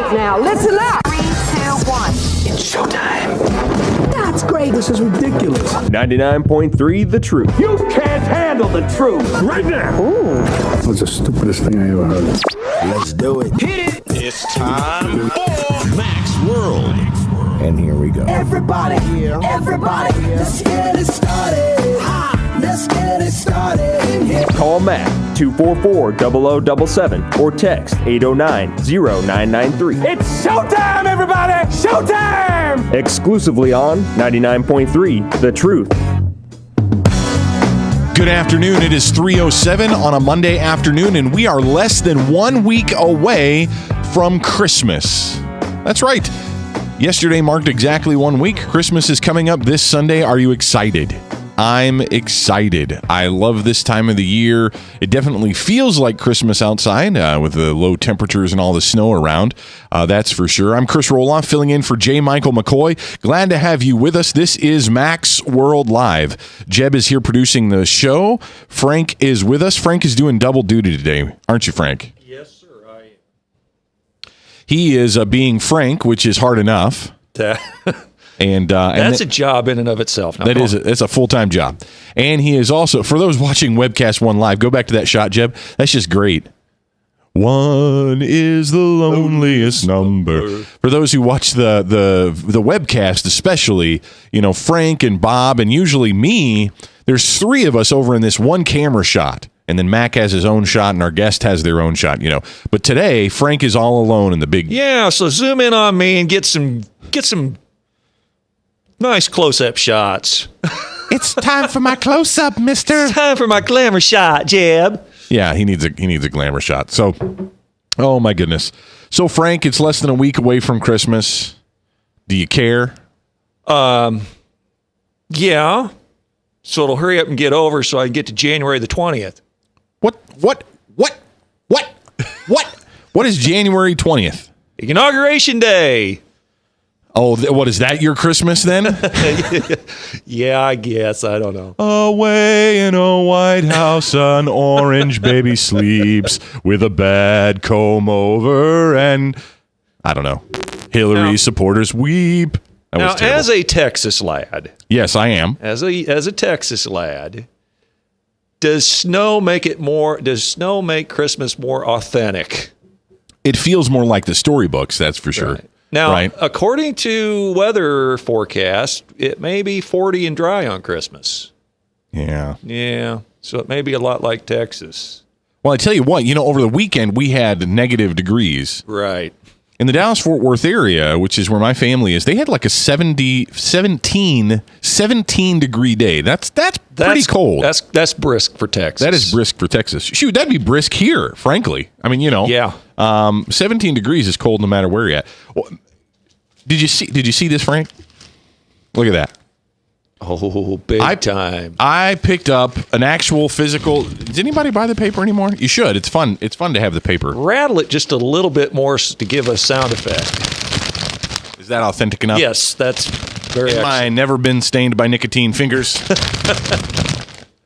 right now, listen up. 3, 2, 1. It's showtime. That's great. This is ridiculous. 99.3 The Truth. You can't handle the truth right now. Ooh. That's the stupidest thing I ever heard. Let's do it. Hit it. It's time for Mac's World. And here we go. Everybody, let's get it started. Let's get it started. Call Mac 244-0077 or text 809-0993. It's showtime, everybody. Showtime. Exclusively on 99.3 The Truth. Good afternoon. It is 3:07 on a Monday afternoon, and we are less than 1 week away from Christmas. That's right. Yesterday marked exactly 1 week. Christmas is coming up this Sunday. Are you excited? I'm excited. I love this time of the year. It definitely feels like Christmas outside with the low temperatures and all the snow around. That's for sure. I'm Chris Roloff, filling in for J. Michael McCoy. Glad to have you with us. This is Mac's World Live. Jeb is here producing the show. Frank is with us. Frank is doing double duty today. Aren't you, Frank? Yes, sir. I am. He is being Frank, which is hard enough. And that's a job in and of itself. Now, it's a full-time job. And he is also, for those watching Webcast One Live, go back to that shot, Jeb. That's just great. One is the loneliest number. For those who watch the webcast, especially, you know, Frank and Bob and usually me, there's three of us over in this one camera shot. And then Mac has his own shot and our guest has their own shot, you know. But today, Frank is all alone in the big... Yeah, so zoom in on me and get some nice close-up shots. It's time for my close-up, mister. It's time for my glamour shot, Jeb. Yeah, he needs a glamour shot. So, oh my goodness. So, Frank, it's less than a week away from Christmas. Do you care? Yeah. So it'll hurry up and get over so I can get to January the 20th. What is January 20th? Inauguration Day. Oh, what is that? Your Christmas then? Yeah, I guess. I don't know. Away in a White House, an orange baby sleeps with a bad comb over, and I don't know. Hillary supporters weep. Now, as a Texas lad, yes, I am. As a Texas lad, does snow make Christmas more authentic? It feels more like the storybooks, that's for sure. Right. Now, according to weather forecast, it may be 40 and dry on Christmas. Yeah. Yeah. So it may be a lot like Texas. Well, I tell you what, over the weekend we had negative degrees. Right. In the Dallas-Fort Worth area, which is where my family is, they had like a 17-degree day. That's pretty cold. That's brisk for Texas. That is brisk for Texas. Shoot, that'd be brisk here, frankly. I mean, Yeah. 17 degrees is cold no matter where you're at. Well, did you see this, Frank? Look at that. Oh, big time. I picked up an actual physical. Does anybody buy the paper anymore? You should. It's fun. It's fun to have the paper. Rattle it just a little bit more to give a sound effect. Is that authentic enough? Yes, that's very excellent. My never been stained by nicotine fingers.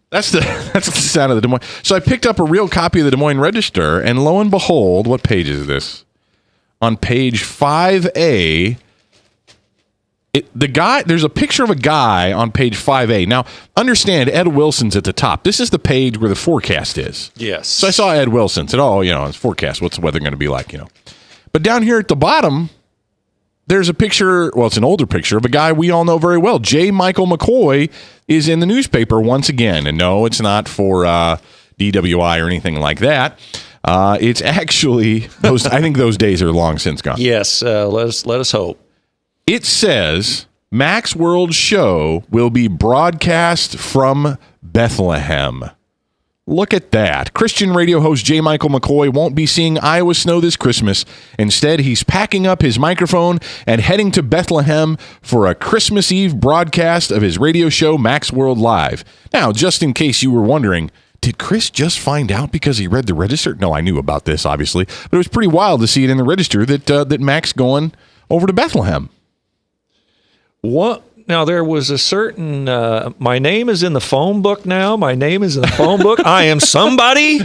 That's the sound of the Des Moines. So I picked up a real copy of the Des Moines Register, and lo and behold, what page is this? On page 5A, there's a picture of a guy on page 5A. Now, understand, Ed Wilson's at the top. This is the page where the forecast is. Yes. So I saw Ed Wilson, said, it's forecast. What's the weather going to be like, But down here at the bottom, there's a picture, well, it's an older picture of a guy we all know very well. J. Michael McCoy is in the newspaper once again. And no, it's not for DWI or anything like that. It's actually, I think those days are long since gone. Yes, let us hope. It says, Mac's World Show will be broadcast from Bethlehem. Look at that. Christian radio host J. Michael McCoy won't be seeing Iowa snow this Christmas. Instead, he's packing up his microphone and heading to Bethlehem for a Christmas Eve broadcast of his radio show, Mac's World Live. Now, just in case you were wondering, did Chris just find out because he read the Register? No, I knew about this, obviously. But it was pretty wild to see it in the Register that Mac's going over to Bethlehem. What? Now, there was a certain, my name is in the phone book now. My name is in the phone book. I am somebody.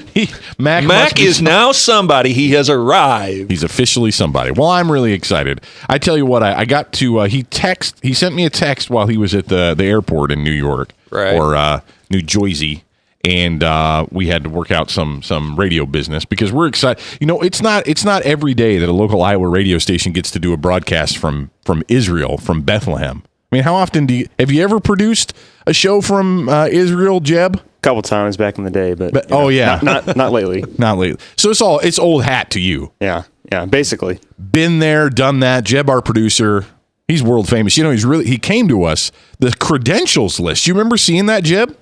Mac Mac is now somebody. He has arrived. He's officially somebody. Well, I'm really excited. I tell you what, I got to, he sent me a text while he was at the airport in New York. Right. Or New Jersey. And we had to work out some radio business because we're excited. You know, it's not every day that a local Iowa radio station gets to do a broadcast from Israel, from Bethlehem. I mean, how often have you ever produced a show from Israel, Jeb? Couple times back in the day, but you know, yeah, not lately. Not lately. So it's old hat to you. Yeah, basically. Been there, done that. Jeb, our producer, he's world famous. You know, he came to us, the credentials list. You remember seeing that, Jeb?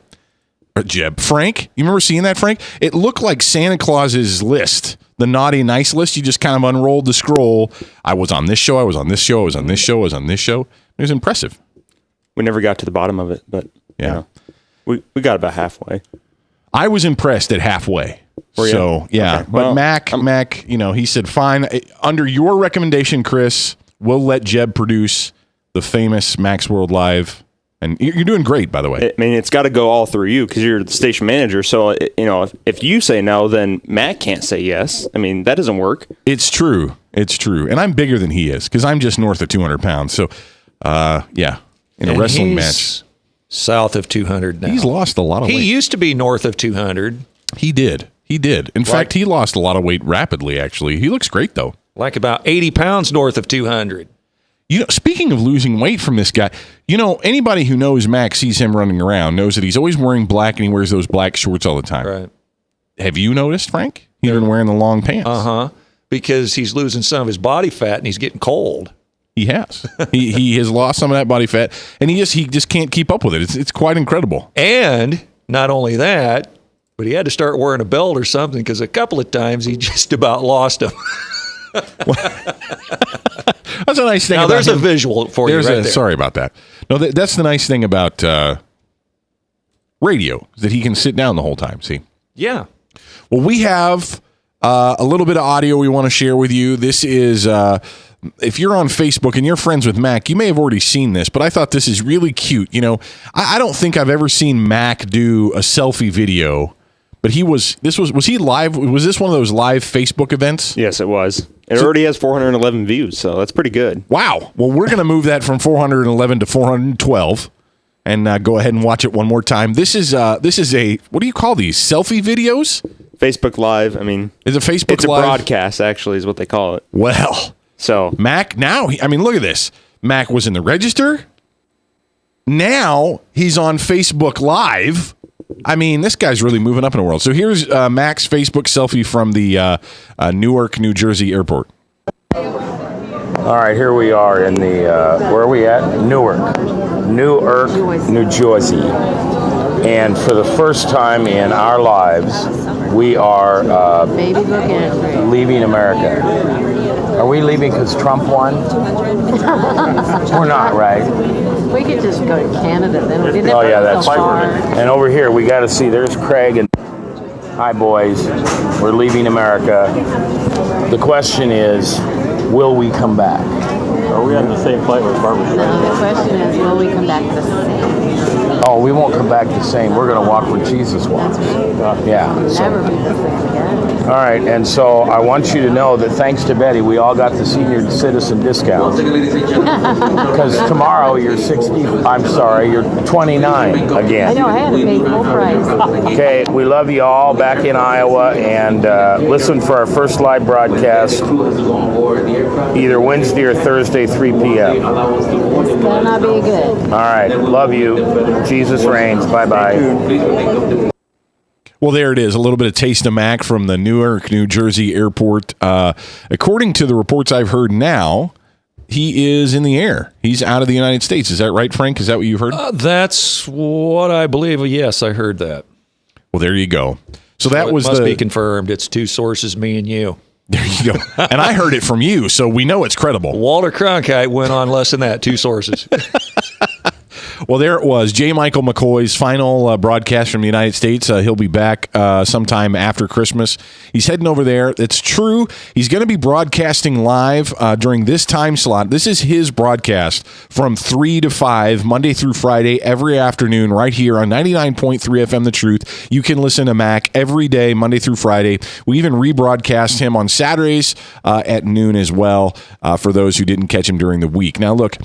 Frank? You remember seeing that, Frank? It looked like Santa Claus's list, the naughty nice list. You just kind of unrolled the scroll. I was on this show, I was on this show, I was on this show, I was on this show. It was impressive. We never got to the bottom of it, but yeah, we got about halfway. I was impressed at halfway. Were you? So yeah, Okay. but Well, Mac, you know, he said, fine. Under your recommendation, Chris, we'll let Jeb produce the famous Mac's World Live. And you're doing great, by the way. I mean, it's got to go all through you because you're the station manager. So, you know, if you say no, then Matt can't say yes. I mean, that doesn't work. It's true. It's true. And I'm bigger than he is because I'm just north of 200 pounds. So, yeah, in a wrestling match. South of 200 now. He's lost a lot of weight. He used to be north of 200. He did. In fact, he lost a lot of weight rapidly, actually. He looks great, though. Like about 80 pounds north of 200. You know, speaking of losing weight from this guy, you know, anybody who knows Mac, sees him running around, knows that he's always wearing black and he wears those black shorts all the time. Right. Have you noticed, Frank? He's been wearing the long pants. Uh-huh. Because he's losing some of his body fat and he's getting cold. He has. he has lost some of that body fat, and he just can't keep up with it. It's quite incredible. And not only that, but he had to start wearing a belt or something because a couple of times he just about lost him. That's a nice thing. Now, about there's him. a visual for you right there. Sorry about that. No, that's the nice thing about radio, is that he can sit down the whole time, see? Yeah. Well, we have a little bit of audio we want to share with you. This is, if you're on Facebook and you're friends with Mac, you may have already seen this, but I thought this is really cute. You know, I don't think I've ever seen Mac do a selfie video, but was he live? Was this one of those live Facebook events? Yes, it was. It already has 411 views, so that's pretty good. Wow. Well, we're going to move that from 411 to 412 and go ahead and watch it one more time. This is a, what do you call these? Selfie videos? Facebook Live, I mean. Is it Facebook It's a Live? broadcast, actually, is what they call it. Well, so Mac, now, I mean, look at this. Mac was in the register. Now he's on Facebook Live. I mean, this guy's really moving up in the world. So here's Mac's Facebook selfie from the Newark, New Jersey airport. All right, here we are in the, where are we at? Newark, New Jersey. And for the first time in our lives, we are leaving America. Are we leaving because Trump won? We're not, right? We could just go to Canada then. We didn't have Oh, yeah, to go that's so far. And over here, we got to see, there's Craig and... Hi, boys. We're leaving America. The question is, will we come back? Are we on the same flight with Barbara Streisand? No, the question is, will we come back the same? Oh, we won't come back the same. We're going to walk where Jesus walked. Yeah. So, Never be the same again. all right, and so I want you to know that thanks to Betty, we all got the senior citizen discount. Because tomorrow you're 29 again. I know, I had to pay full price. Okay, we love you all back in Iowa, and listen for our first live broadcast either Wednesday or Thursday, 3 p.m. It's gonna not be good. All right, love you. Jesus reigns. Bye-bye. Well, there it is. A little bit of taste of Mac from the Newark, New Jersey airport. According to the reports I've heard now, he is in the air. He's out of the United States. Is that right, Frank? Is that what you've heard? That's what I believe. Yes, I heard that. Well, there you go. So that It was must be confirmed. It's two sources, me and you. There you go. And I heard it from you, so we know it's credible. Walter Cronkite went on less than that, two sources. Well, there it was. J. Michael McCoy's final broadcast from the United States. He'll be back sometime after Christmas. He's heading over there. It's true. He's going to be broadcasting live during this time slot. This is his broadcast from 3 to 5, Monday through Friday, every afternoon, right here on 99.3 FM The Truth. You can listen to Mac every day, Monday through Friday. We even rebroadcast him on Saturdays at noon as well for those who didn't catch him during the week. Now, look.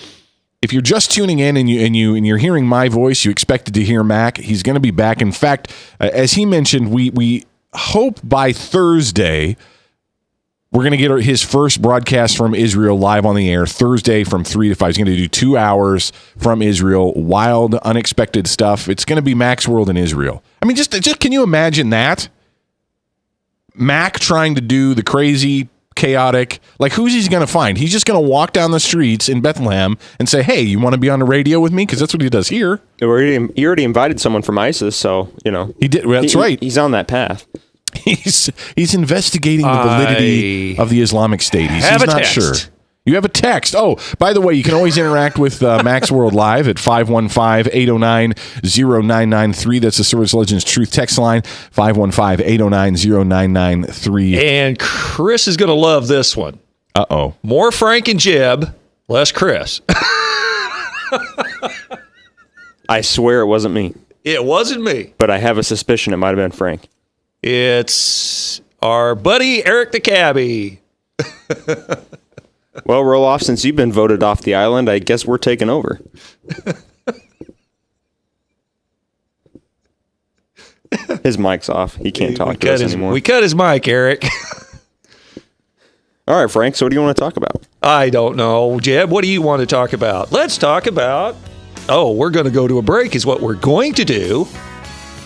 If you're just tuning in and you're hearing my voice, you expected to hear Mac. He's going to be back. In fact, as he mentioned, we hope by Thursday we're going to get his first broadcast from Israel live on the air. Thursday from 3 to 5. He's going to do 2 hours from Israel. Wild, unexpected stuff. It's going to be Mac's World in Israel. I mean, just can you imagine that? Mac trying to do the crazy, chaotic, like who's he going to find? He's just going to walk down the streets in Bethlehem and say, hey, you want to be on the radio with me? Because that's what he does here. He already invited someone from ISIS, so, He did. Well, that's right. He's on that path. He's investigating the validity of the Islamic State. He's not sure. You have a text. Oh, by the way, you can always interact with Mac's World Live at 515-809-0993. That's the Service Legends Truth text line, 515-809-0993. And Chris is going to love this one. Uh-oh. More Frank and Jeb, less Chris. I swear it wasn't me. It wasn't me. But I have a suspicion it might have been Frank. It's our buddy Eric the Cabbie. Well, Roloff, since you've been voted off the island, I guess we're taking over. His mic's off. He can't talk to us anymore. We cut his mic, Eric. All right, Frank, so what do you want to talk about? I don't know. Jeb, what do you want to talk about? Let's talk about... Oh, we're going to go to a break is what we're going to do.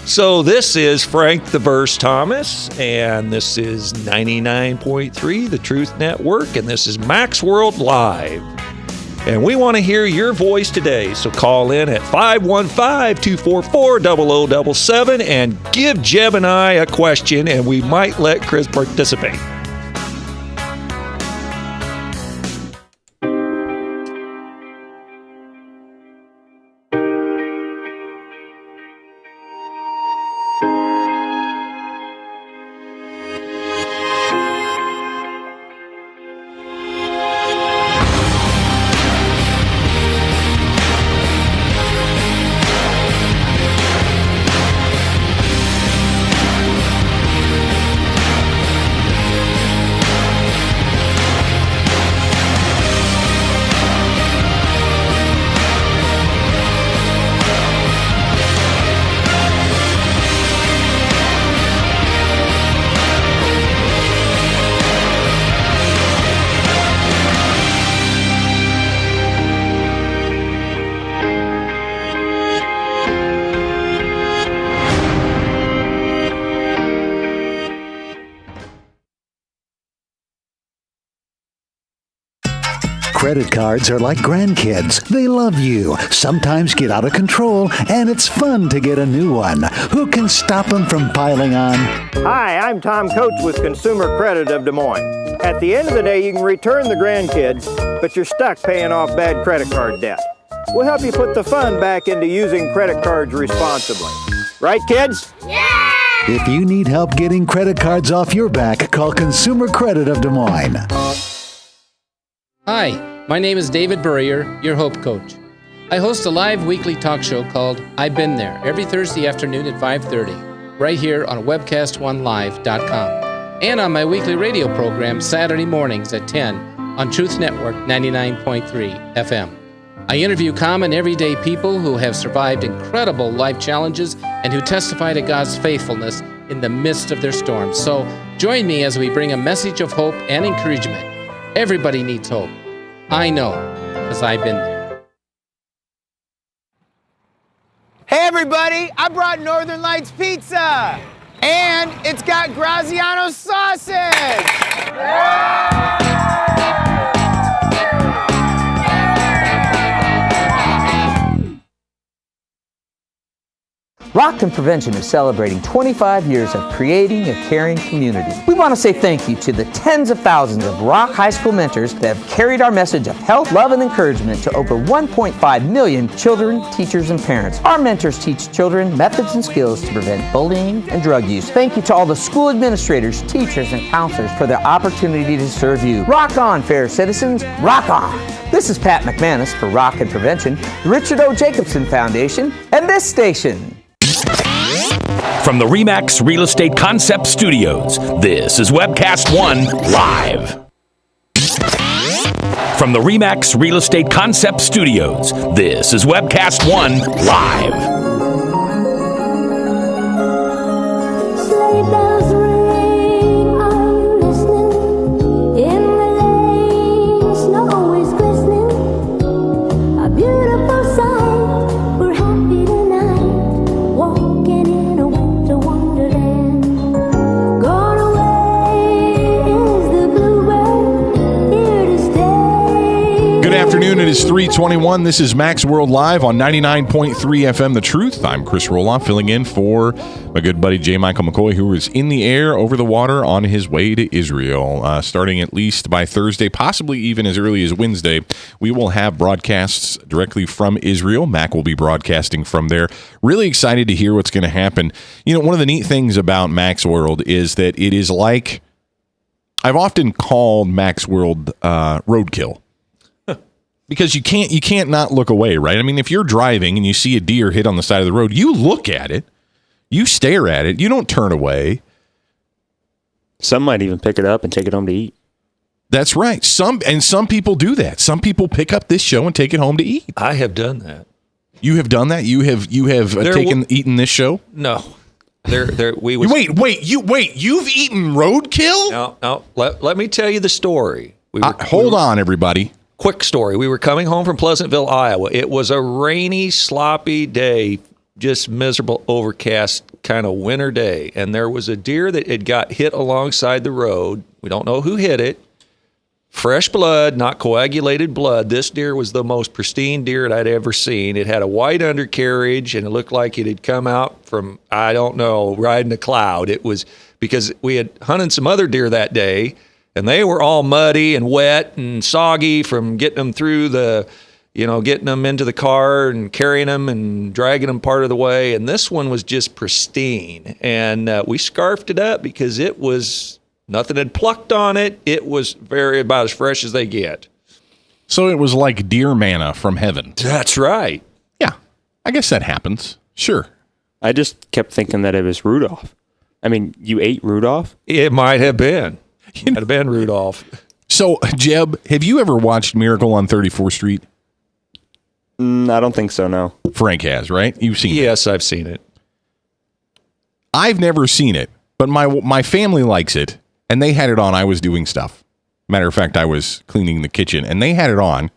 So this is Frank the Verse Thomas, and this is 99.3, The Truth Network, and this is Mac's World Live. And we want to hear your voice today, so call in at 515-244-0077 and give Jeb and I a question, and we might let Chris participate. Credit cards are like grandkids. They love you, sometimes get out of control, and it's fun to get a new one. Who can stop them from piling on? Hi, I'm Tom Coates with Consumer Credit of Des Moines. At the end of the day, you can return the grandkids, but you're stuck paying off bad credit card debt. We'll help you put the fun back into using credit cards responsibly. Right, kids? Yeah! If you need help getting credit cards off your back, call Consumer Credit of Des Moines. Hi. My name is David Burrier, your Hope Coach. I host a live weekly talk show called I've Been There every Thursday afternoon at 5:30, right here on webcast1live.com, and on my weekly radio program Saturday mornings at 10 on Truth Network 99.3 FM. I interview common everyday people who have survived incredible life challenges and who testify to God's faithfulness in the midst of their storms. So join me as we bring a message of hope and encouragement. Everybody needs hope. I know, because I've been there. Hey everybody, I brought Northern Lights Pizza! And it's got Graziano sausage! Rock and Prevention is celebrating 25 years of creating a caring community. We want to say thank you to the tens of thousands of Rock High School mentors that have carried our message of health, love, and encouragement to over 1.5 million children, teachers, and parents. Our mentors teach children methods and skills to prevent bullying and drug use. Thank you to all the school administrators, teachers, and counselors for their opportunity to serve you. Rock on, fair citizens, rock on! This is Pat McManus for Rock and Prevention, the Richard O. Jacobson Foundation, and this station. From the RE/MAX Real Estate Concept Studios, this is Webcast One Live. From the RE/MAX Real Estate Concept Studios, this is Webcast One Live. It is 3:21. This is Max World Live on 99.3 FM The Truth. I'm Chris Roloff, filling in for my good buddy J. Michael McCoy, who is in the air, over the water, on his way to Israel. Starting at least by Thursday, possibly even as early as Wednesday, we will have broadcasts directly from Israel. Mac will be broadcasting from there. Really excited to hear what's going to happen. You know, one of the neat things about Max World is that it is like, I've often called Max World roadkill. Because you can't not look away, right? I mean, if you're driving and you see a deer hit on the side of the road, you look at it, you stare at it, you don't turn away. Some might even pick it up and take it home to eat. That's right. Some people do that. Some people pick up this show and take it home to eat. I have done that. You have done that? You have eaten this show? No. Wait, you've eaten roadkill? No. Let me tell you the story. Hold on, everybody. Quick story. We were coming home from Pleasantville, Iowa. It was a rainy, sloppy day, just miserable, overcast kind of winter day. And there was a deer that had got hit alongside the road. We don't know who hit it. Fresh blood, not coagulated blood. This deer was the most pristine deer that I'd ever seen. It had a white undercarriage, and it looked like it had come out from, I don't know, riding a cloud. It was because we had hunted some other deer that day, and they were all muddy and wet and soggy from getting them through getting them into the car and carrying them and dragging them part of the way. And this one was just pristine. And we scarfed it up because it was, nothing had plucked on it. It was about as fresh as they get. So it was like deer manna from heaven. That's right. Yeah, I guess that happens. Sure. I just kept thinking that it was Rudolph. I mean, you ate Rudolph? It might have been. Might have been Rudolph. So, Jeb, have you ever watched Miracle on 34th Street? I don't think so, no. Frank has, right? You've seen it? Yes, I've seen it. I've never seen it, but my family likes it, and they had it on. I was doing stuff. Matter of fact, I was cleaning the kitchen, and they had it on.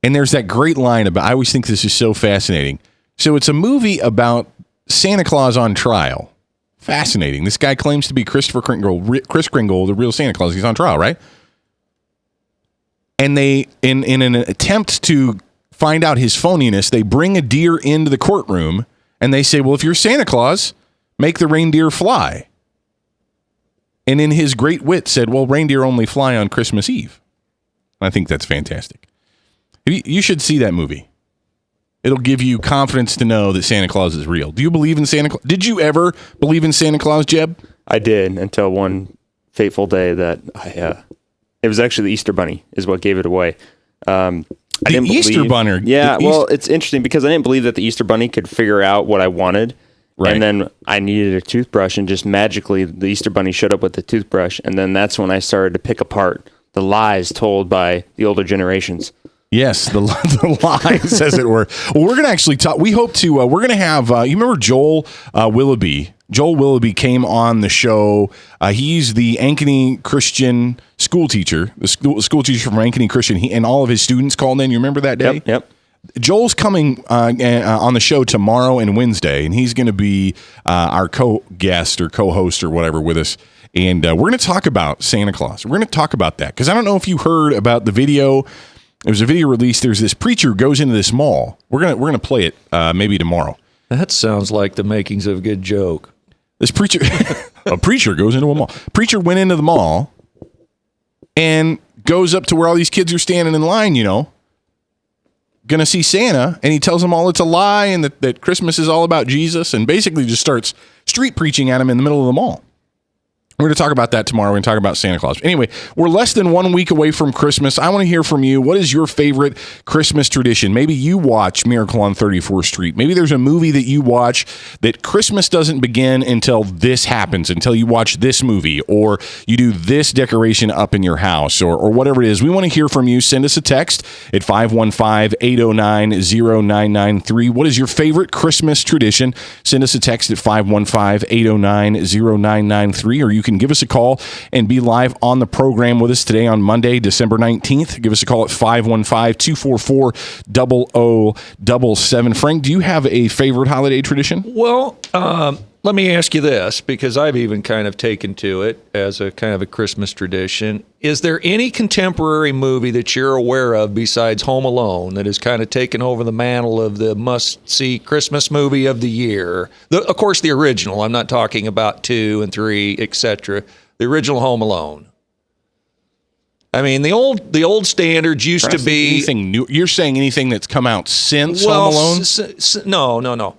And there's that great line about, I always think this is so fascinating. So it's a movie about Santa Claus on trial. Fascinating. This guy claims to be Kris Kringle, the real Santa Claus. He's on trial, right? And they, in an attempt to find out his phoniness, they bring a deer into the courtroom, and they say, well, if you're Santa Claus, make the reindeer fly. And in his great wit said, well, reindeer only fly on Christmas Eve. I think that's fantastic. You should see that movie. It'll give you confidence to know that Santa Claus is real. Do you believe in Santa Claus? Did you ever believe in Santa Claus, Jeb? I did, until one fateful day that it was actually the Easter Bunny is what gave it away. The Easter Bunny? Yeah, well, it's interesting because I didn't believe that the Easter Bunny could figure out what I wanted. Right. And then I needed a toothbrush, and just magically the Easter Bunny showed up with the toothbrush. And then that's when I started to pick apart the lies told by the older generations. Yes, the lies, as it were. Well, we're going to actually talk. We hope to, we're going to have, you remember Joel Willoughby? Joel Willoughby came on the show. He's the Ankeny Christian school teacher, the school teacher from Ankeny Christian. And all of his students called in. You remember that day? Yep. Joel's coming on the show tomorrow and Wednesday, and he's going to be our co-guest or co-host or whatever with us. And we're going to talk about Santa Claus. We're going to talk about that because I don't know if you heard about the video. There was a video released. There's this preacher who goes into this mall. We're gonna play it maybe tomorrow. That sounds like the makings of a good joke. This preacher, a preacher goes into a mall. Preacher went into the mall and goes up to where all these kids are standing in line, going to see Santa, and he tells them all it's a lie and that Christmas is all about Jesus, and basically just starts street preaching at them in the middle of the mall. We're going to talk about that tomorrow. We're going to talk about Santa Claus. Anyway, we're less than 1 week away from Christmas. I want to hear from you. What is your favorite Christmas tradition? Maybe you watch Miracle on 34th Street. Maybe there's a movie that you watch that Christmas doesn't begin until this happens, until you watch this movie, or you do this decoration up in your house, or whatever it is. We want to hear from you. Send us a text at 515-809-0993. What is your favorite Christmas tradition? Send us a text at 515-809-0993, or you can give us a call and be live on the program with us today on Monday, December 19th. Give us a call at 515-244-0077. Frank, do you have a favorite holiday tradition? Well, let me ask you this, because I've even kind of taken to it as a kind of a Christmas tradition. Is there any contemporary movie that you're aware of besides Home Alone that has kind of taken over the mantle of the must-see Christmas movie of the year? Of course, the original. I'm not talking about 2 and 3, etc. The original Home Alone. I mean, the old standards used to be anything new. You're saying anything that's come out since Home Alone? No.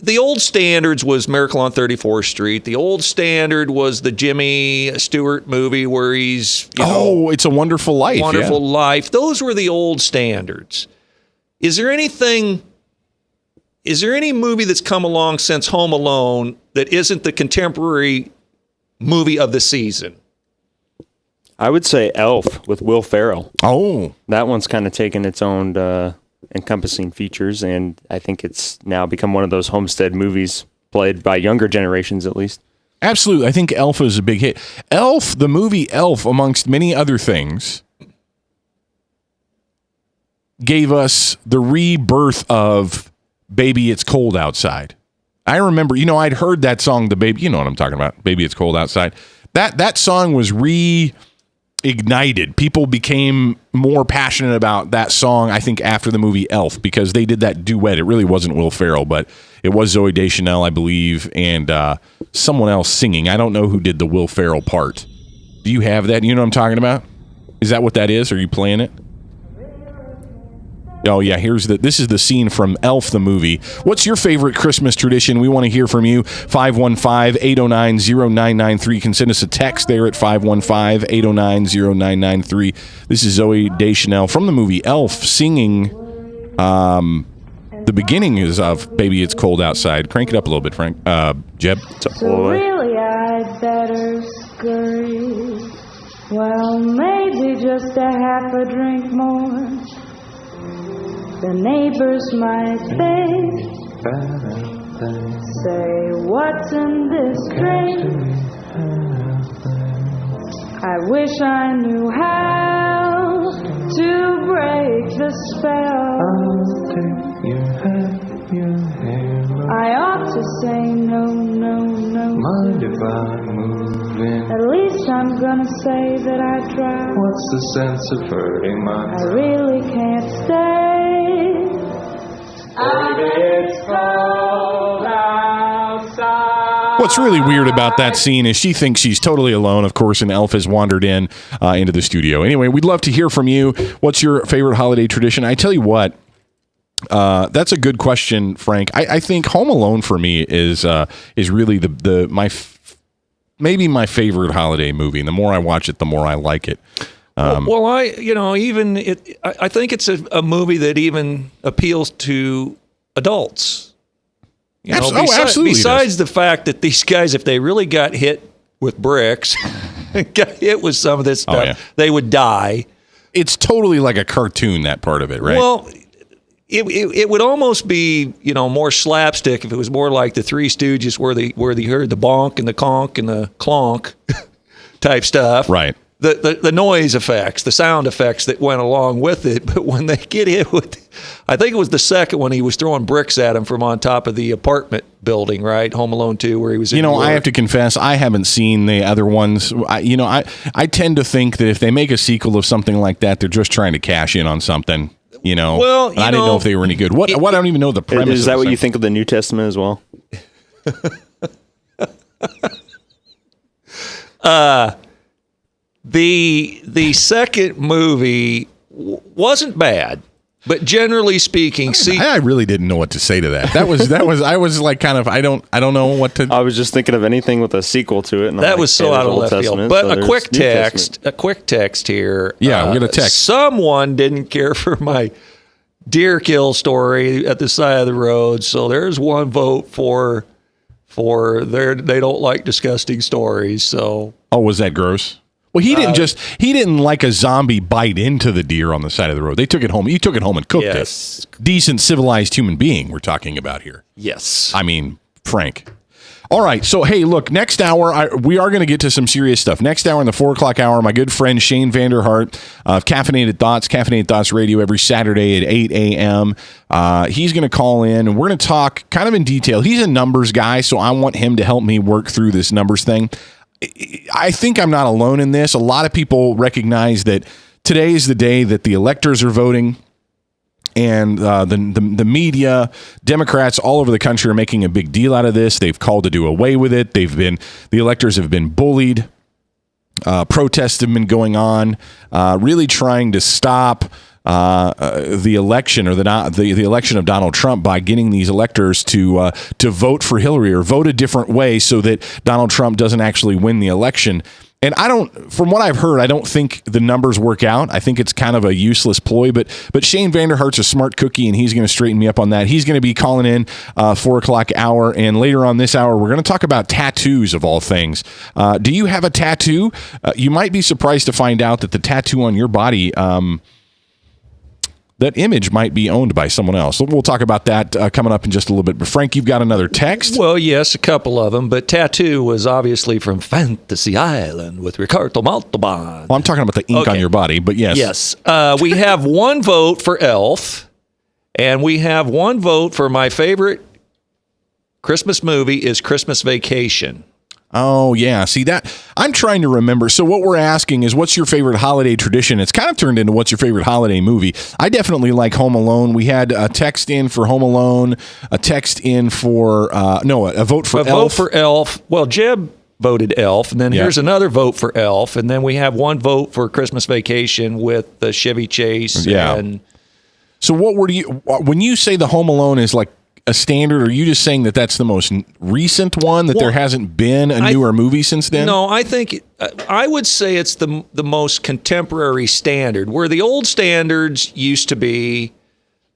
The old standards was Miracle on 34th Street. The old standard was the Jimmy Stewart movie where he's, It's a Wonderful Life. Wonderful Life. Those were the old standards. Is there any movie that's come along since Home Alone that isn't the contemporary movie of the season? I would say Elf with Will Ferrell. Oh. That one's kind of taken its own encompassing features, and I think it's now become one of those Homestead movies played by younger generations, at least. Absolutely. I think Elf is a big hit. Elf, the movie Elf, amongst many other things, gave us the rebirth of Baby It's Cold Outside. I remember, I'd heard that song, the baby, you know what I'm talking about, Baby It's Cold Outside. That song was ignited. People became more passionate about that song, I think, after the movie Elf, because they did that duet. It really wasn't Will Ferrell, but it was Zooey Deschanel, I believe, and someone else singing. I don't know who did the Will Ferrell part. Do you have that? You know what I'm talking about? Is that what that is? Are you playing it? Oh, yeah, this is the scene from Elf, the movie. What's your favorite Christmas tradition? We want to hear from you. 515-809-0993. You can send us a text there at 515-809-0993. This is Zooey Deschanel from the movie Elf singing the beginning is of Baby It's Cold Outside. Crank it up a little bit, Frank. Jeb. So really I'd better scurry. Well, maybe just a half a drink more. The neighbors might say, what's in this drink? I wish I knew how to break the spell. I ought to say no. Mind if I move in? At least I'm gonna say that I tried. What's the sense of hurting my pride? I really can't stay. It's cold outside. What's really weird about that scene is she thinks she's totally alone, of course, and Elf has wandered into the studio. Anyway, we'd love to hear from you. What's your favorite holiday tradition? I tell you what, that's a good question, Frank. I think Home Alone for me is really maybe my favorite holiday movie. And the more I watch it, the more I like it. I think it's a movie that even appeals to adults. Absolutely. Besides the fact that these guys, if they really got hit with bricks, got hit with some of this stuff, they would die. It's totally like a cartoon, that part of it, right? Well, it would almost be, more slapstick if it was more like the Three Stooges where they heard the bonk and the conk and the clonk type stuff. Right. The noise effects, the sound effects that went along with it. But when they get hit with, I think it was the second one, he was throwing bricks at him from on top of the apartment building, right? Home Alone 2, where he was in New York. I have to confess, I haven't seen the other ones. I tend to think that if they make a sequel of something like that, they're just trying to cash in on something. You know, Well, I didn't know if they were any good. What I don't even know the premise. Is that of what the you think of the New Testament as well? The second movie wasn't bad, but generally speaking, I really didn't know what to say to that. That was I was like kind of I don't know what to. I was just thinking of anything with a sequel to it. And that I'm was like, so hey, out of there's left Old field. Testament, But so a there's quick New Testament. text here. Yeah, we got a text. Someone didn't care for my deer kill story at the side of the road, so there's one vote for they don't like disgusting stories. So was that gross? Well, he didn't like a zombie bite into the deer on the side of the road. They took it home. You took it home and cooked it. Decent, civilized human being we're talking about here. Yes. I mean, Frank. All right. So, hey, look, next hour, we are going to get to some serious stuff. Next hour in the 4 o'clock hour, my good friend Shane Vanderhart of Caffeinated Thoughts Radio every Saturday at 8 a.m. He's going to call in, and we're going to talk kind of in detail. He's a numbers guy, so I want him to help me work through this numbers thing. I think I'm not alone in this. A lot of people recognize that today is the day that the electors are voting, and the media, Democrats all over the country are making a big deal out of this. They've called to do away with it. The electors have been bullied. Protests have been going on, really trying to stop the election or the election of Donald Trump by getting these electors to vote for Hillary or vote a different way so that Donald Trump doesn't actually win the election. And from what I've heard, I don't think the numbers work out. I think it's kind of a useless ploy, but Shane Vanderhart's a smart cookie, and he's going to straighten me up on that. He's going to be calling in 4 o'clock hour, and later on this hour, we're going to talk about tattoos of all things. Do you have a tattoo? You might be surprised to find out that the tattoo on your body, that image might be owned by someone else. So we'll talk about that coming up in just a little bit. But Frank, you've got another text? Well, yes, a couple of them. But tattoo was obviously from Fantasy Island with Ricardo Montalban. Well, I'm talking about the ink on your body, but yes. Yes. We have one vote for Elf, and we have one vote for my favorite Christmas movie is Christmas Vacation. Oh, yeah. See, that I'm trying to remember. So what we're asking is, what's your favorite holiday tradition? It's kind of turned into what's your favorite holiday movie. I definitely like Home Alone. We had a text in for Home Alone, a text in for, a vote for Elf. A vote for Elf. Well, Jeb voted Elf, and then here's another vote for Elf, and then we have one vote for Christmas Vacation with the Chevy Chase. Yeah. And so when you say the Home Alone is like a standard, are you just saying that that's the most recent one, that there hasn't been a newer movie since then? No, I think I would say it's the most contemporary standard, where the old standards used to be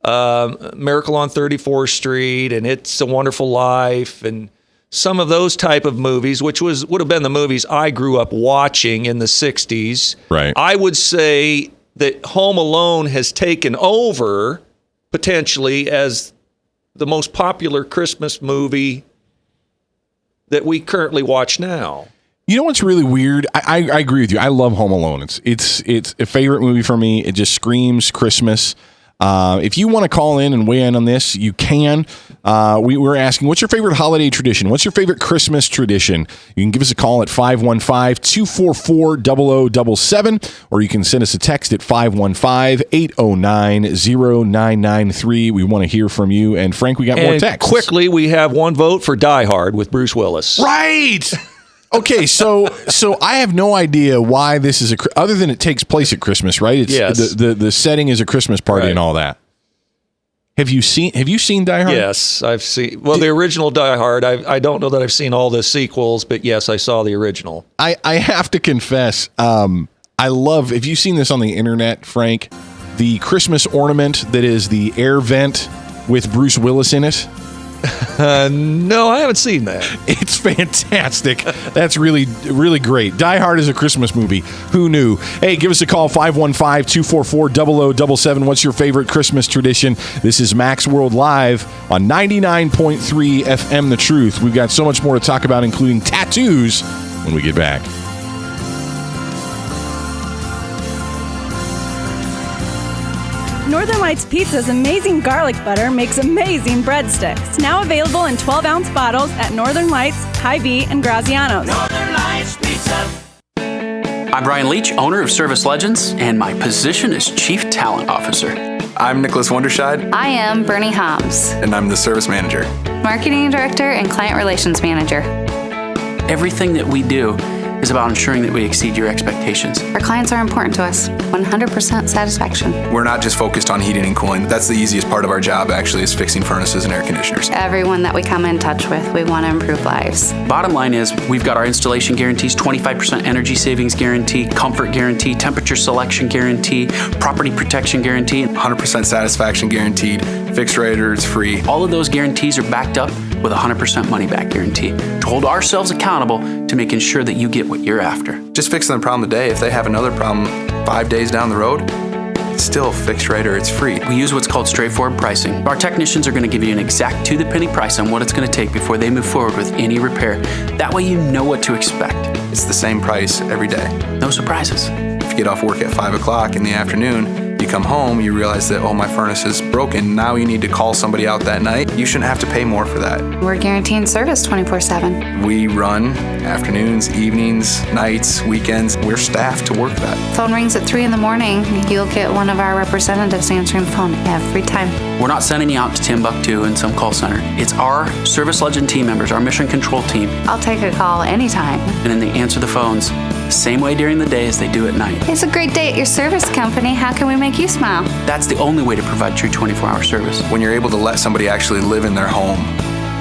Miracle on 34th Street and It's a Wonderful Life and some of those type of movies, which would have been the movies I grew up watching in the 60s. Right. I would say that Home Alone has taken over potentially as the most popular Christmas movie that we currently watch now. You know what's really weird? I agree with you. I love Home Alone. It's a favorite movie for me. It just screams Christmas. If you want to call in and weigh in on this, you can. We're asking, what's your favorite holiday tradition? What's your favorite Christmas tradition? You can give us a call at 515-244-0077, or you can send us a text at 515-809-0993. We want to hear from you. And Frank, we got more texts. Quickly, we have one vote for Die Hard with Bruce Willis. Right! Okay, so I have no idea why this is other than it takes place at Christmas, right? It's the setting is a Christmas party and all that. Have you seen Die Hard? Yes, I've seen. Well, the original Die Hard. I don't know that I've seen all the sequels, but yes, I saw the original. I have to confess, I love. Have you seen this on the internet, Frank? The Christmas ornament that is the air vent with Bruce Willis in it. No, I haven't seen that. It's fantastic. That's really, really great. Die Hard is a Christmas movie. Who knew? Hey, give us a call, 515-244-0077. What's your favorite Christmas tradition? This is Max World Live on 99.3 FM The Truth. We've got so much more to talk about, including tattoos, when we get back. Northern Lights Pizza's amazing garlic butter makes amazing breadsticks. Now available in 12-ounce bottles at Northern Lights, Hy-Vee, and Graziano's. Northern Lights Pizza. I'm Brian Leach, owner of Service Legends, and my position is Chief Talent Officer. I'm Nicholas Wonderscheid. I am Bernie Hobbs, And I'm the service manager. Marketing Director and Client Relations Manager. Everything that we do is about ensuring that we exceed your expectations. Our clients are important to us. 100% satisfaction. We're not just focused on heating and cooling. That's the easiest part of our job, actually, is fixing furnaces and air conditioners. Everyone that we come in touch with, we want to improve lives. Bottom line is, we've got our installation guarantees, 25% energy savings guarantee, comfort guarantee, temperature selection guarantee, property protection guarantee. 100% satisfaction guaranteed, fixed rate or it's free. All of those guarantees are backed up with a 100% money back guarantee to hold ourselves accountable to making sure that you get what you're after. Just fixing the problem today. If they have another problem 5 days down the road, it's still fixed rate or it's free. We use what's called straightforward pricing. Our technicians are going to give you an exact to-the-penny price on what it's going to take before they move forward with any repair. That way you know what to expect. It's the same price every day. No surprises. If you get off work at 5 o'clock in the afternoon, you come home, you realize that, oh, my furnace is broken. Now you need to call somebody out that night. You shouldn't have to pay more for that. We're guaranteeing service 24/7. We run afternoons, evenings, nights, weekends. We're staffed to work that. Phone rings at 3 in the morning. You'll get one of our representatives answering the phone every time. We're not sending you out to Timbuktu in some call center. It's our Service Legend team members, our mission control team. I'll take a call anytime. And then they answer the phones the same way during the day as they do at night. It's a great day at your service company. How can we make you smile? That's the only way to provide true 24-hour service. When you're able to let somebody actually live in their home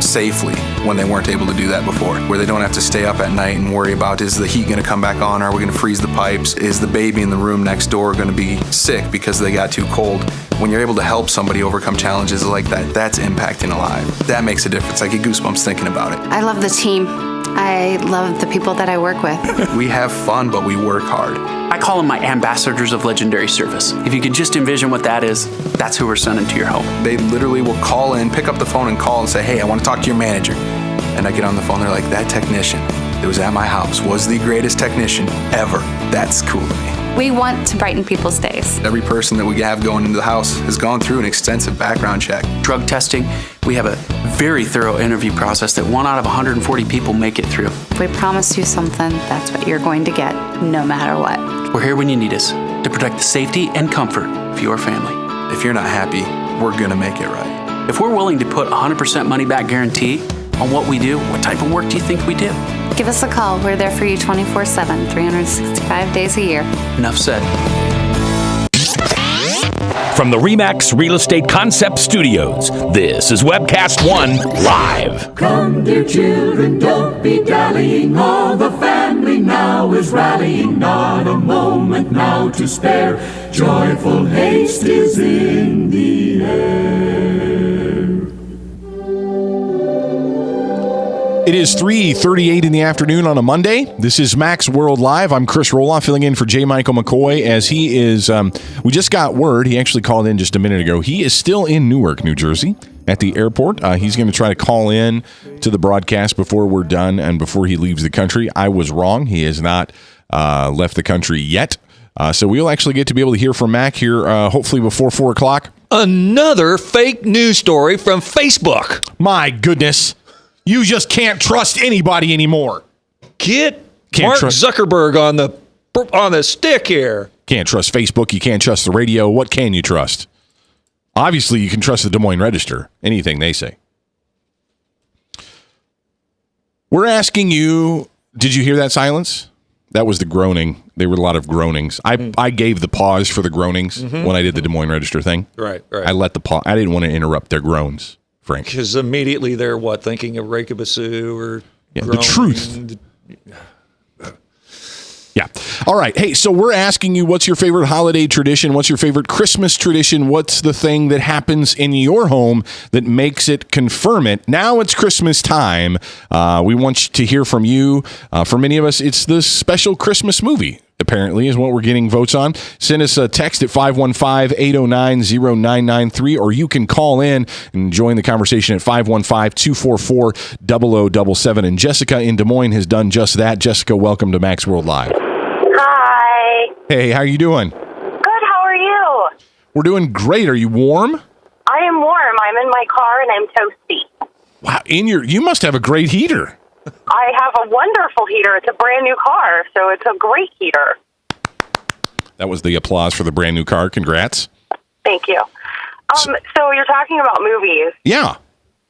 safely when they weren't able to do that before, where they don't have to stay up at night and worry about, is the heat going to come back on? Are we going to freeze the pipes? Is the baby in the room next door going to be sick because they got too cold? When you're able to help somebody overcome challenges like that, that's impacting a life. That makes a difference. I get goosebumps thinking about it. I love the team. I love the people that I work with. We have fun, but we work hard. I call them my ambassadors of legendary service. If you could just envision what that is, that's who we're sending to your home. They literally will call in, pick up the phone and call and say, hey, I want to talk to your manager. And I get on the phone, they're like, that technician that was at my house was the greatest technician ever. That's cool to me. We want to brighten people's days. Every person that we have going into the house has gone through an extensive background check. Drug testing, we have a very thorough interview process that 1 out of 140 people make it through. If we promise you something, that's what you're going to get, no matter what. We're here when you need us to protect the safety and comfort of your family. If you're not happy, we're going to make it right. If we're willing to put 100% money back guarantee on what we do, what type of work do you think we do? Give us a call. We're there for you 24/7, 365 days a year. Enough said. From the RE/MAX Real Estate Concept Studios, this is Webcast One Live. Come, dear children, don't be dallying. All the family now is rallying. Not a moment now to spare. Joyful haste is in the air. It is 3:38 in the afternoon on a Monday. This is Max World Live. I'm Chris Roloff, filling in for J. Michael McCoy as he is, we just got word, he actually called in just a minute ago. He is still in Newark, New Jersey at the airport. He's going to try to call in to the broadcast before we're done and before he leaves the country. I was wrong. He has not left the country yet. So we'll actually get to be able to hear from Mac here hopefully before 4 o'clock. Another fake news story from Facebook. My goodness. You just can't trust anybody anymore. Get Mark Zuckerberg on the stick here. Can't trust Facebook. You can't trust the radio. What can you trust? Obviously, you can trust the Des Moines Register. Anything they say. We're asking you, did you hear that silence? That was the groaning. There were a lot of groanings. I gave the pause for the groanings when I did the Des Moines Register thing. Right. I let the pause. I didn't want to interrupt their groans. Frank. Because immediately they're thinking of Ray Cabasu or the truth. Yeah. All right. Hey, so we're asking you, what's your favorite holiday tradition? What's your favorite Christmas tradition? What's the thing that happens in your home that makes it confirm it? Now it's Christmas time. We want to hear from you. For many of us, it's the special Christmas movie. Apparently, is what we're getting votes on. Send us a text at 515-809-0993, or you can call in and join the conversation at 515-244-0077. And Jessica in Des Moines has done just that. Jessica, welcome to Max World Live. Hi. Hey, how are you doing? Good, how are you? We're doing great. Are you warm? I am warm. I'm in my car and I'm toasty. Wow, you must have a great heater. I have a wonderful heater. It's a brand new car, so it's a great heater. That was the applause for the brand new car. Congrats. Thank you. So you're talking about movies. Yeah.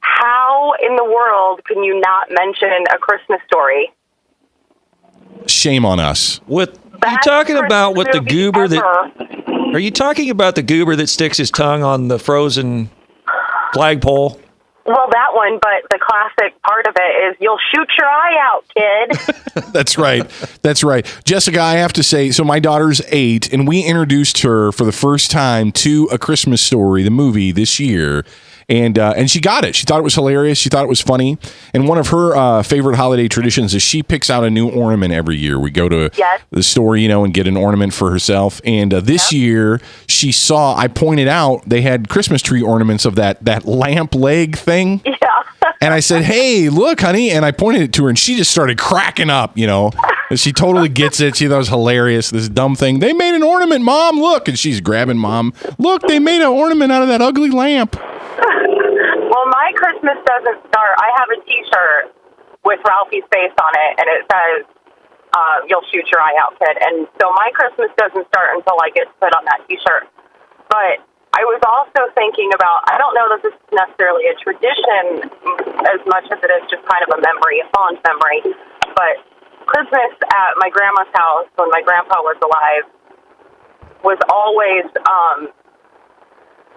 How in the world can you not mention A Christmas Story? Shame on us. Are you talking about what the goober Are you talking about the goober that sticks his tongue on the frozen flagpole? Well, that one, but the classic part of it is you'll shoot your eye out, kid. That's right. That's right. Jessica, I have to say, so my daughter's 8, and we introduced her for the first time to A Christmas Story, the movie, this year. And she got it. She thought it was hilarious. She thought it was funny. And one of her favorite holiday traditions is she picks out a new ornament every year. We go to the store, and get an ornament for herself. And this year, she saw, I pointed out, they had Christmas tree ornaments of that lamp leg thing. Yeah. And I said, hey, look, honey. And I pointed it to her, and she just started cracking up, And she totally gets it. She thought it was hilarious, this dumb thing. They made an ornament, Mom, look. And she's grabbing Mom. Look, they made an ornament out of that ugly lamp. Well, my Christmas doesn't start. I have a T-shirt with Ralphie's face on it, and it says, you'll shoot your eye out, kid. And so my Christmas doesn't start until I get to put on that T-shirt. But I was also thinking about, I don't know that this is necessarily a tradition as much as it is just kind of a memory, a fond memory. But Christmas at my grandma's house when my grandpa was alive was always,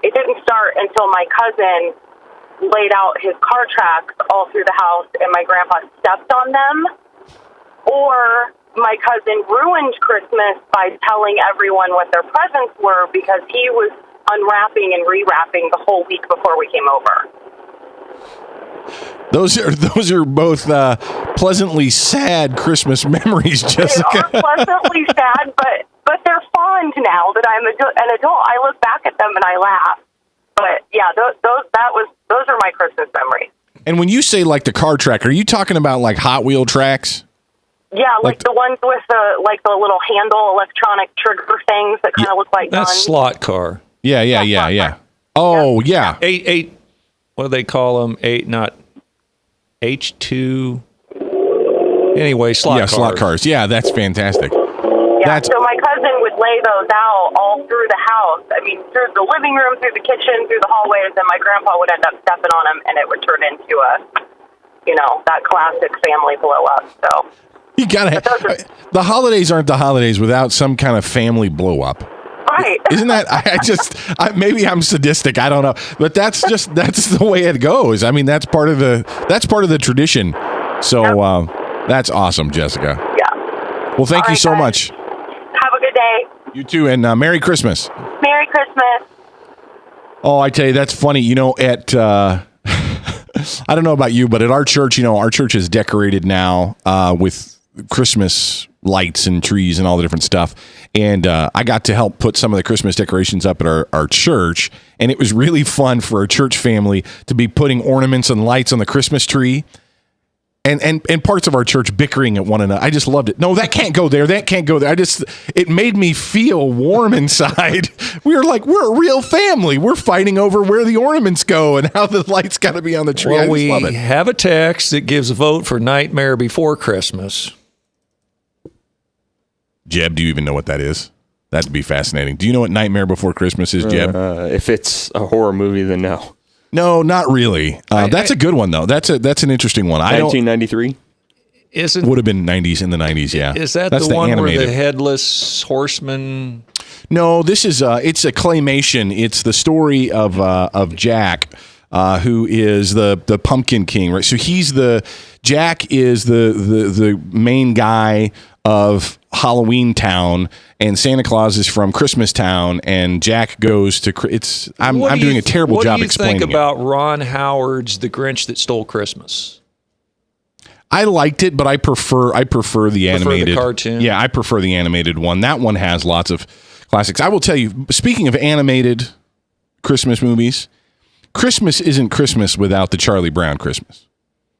it didn't start until my cousin laid out his car tracks all through the house and my grandpa stepped on them, or my cousin ruined Christmas by telling everyone what their presents were because he was unwrapping and rewrapping the whole week before we came over. Those are both pleasantly sad Christmas memories, Jessica. They are pleasantly sad, but they're fond now that I'm an adult. I look back at them and I laugh. But yeah, those are my Christmas memories. And when you say like the car track, are you talking about like Hot Wheel tracks? Yeah, like the ones with the little handle electronic trigger things that kind of look like that's guns. slot car. Yeah. Oh, yeah. Eight. What do they call them? Not H2. Anyway, slot cars. Yeah, slot cars. Yeah, that's fantastic. Yeah, so my cousin would lay those out all through the house. I mean, through the living room, through the kitchen, through the hallways, and my grandpa would end up stepping on them, and it would turn into that classic family blow up. So you gotta. The holidays aren't the holidays without some kind of family blow up. Right. Isn't that? Maybe I'm sadistic. I don't know, but that's the way it goes. I mean, that's part of the tradition. So that's awesome, Jessica. Yeah. Well, thank you so much. Have a good day. You too, and Merry Christmas. Merry Christmas. Oh, I tell you, that's funny. At I don't know about you, but at our church, our church is decorated now with Christmas lights and trees and all the different stuff. And I got to help put some of the Christmas decorations up at our church. And it was really fun for our church family to be putting ornaments and lights on the Christmas tree. And parts of our church bickering at one another. I just loved it. No, that can't go there. That can't go there. It made me feel warm inside. We're a real family. We're fighting over where the ornaments go and how the lights got to be on the tree. Well, I just love it. We have a text that gives a vote for Nightmare Before Christmas. Jeb, do you even know what that is? That'd be fascinating. Do you know what Nightmare Before Christmas is, Jeb? If it's a horror movie, then no. No, not really. That's a good one though. That's an interesting one. 1993. Would have been 90s in the 90s. Yeah. Is that That's the one animated. where the headless horseman? No, this is it's a claymation. It's the story of Jack, who is the Pumpkin King, right? So Jack is the main guy of Halloween Town, and Santa Claus is from Christmas Town, and Jack goes to I'm doing a terrible job explaining it. What do you think about Ron Howard's The Grinch That Stole Christmas? I liked it, but I prefer the animated the cartoon. Yeah, I prefer the animated one. That one has lots of classics. I will tell you, speaking of animated Christmas movies, Christmas isn't Christmas without the Charlie Brown Christmas.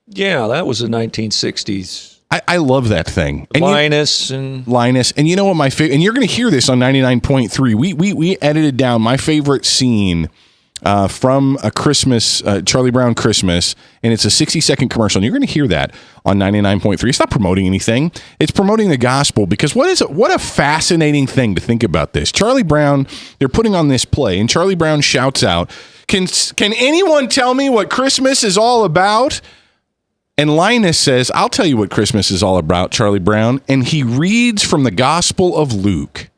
Yeah, that was the 1960s. I love that thing. And Linus. And you know what my favorite, and you're going to hear this on 99.3. We edited down my favorite scene from a Christmas, Charlie Brown Christmas, and it's a 60-second commercial. And you're going to hear that on 99.3. It's not promoting anything. It's promoting the gospel, because what a fascinating thing to think about this. Charlie Brown, they're putting on this play, and Charlie Brown shouts out, Can anyone tell me what Christmas is all about? And Linus says, I'll tell you what Christmas is all about, Charlie Brown. And he reads from the Gospel of Luke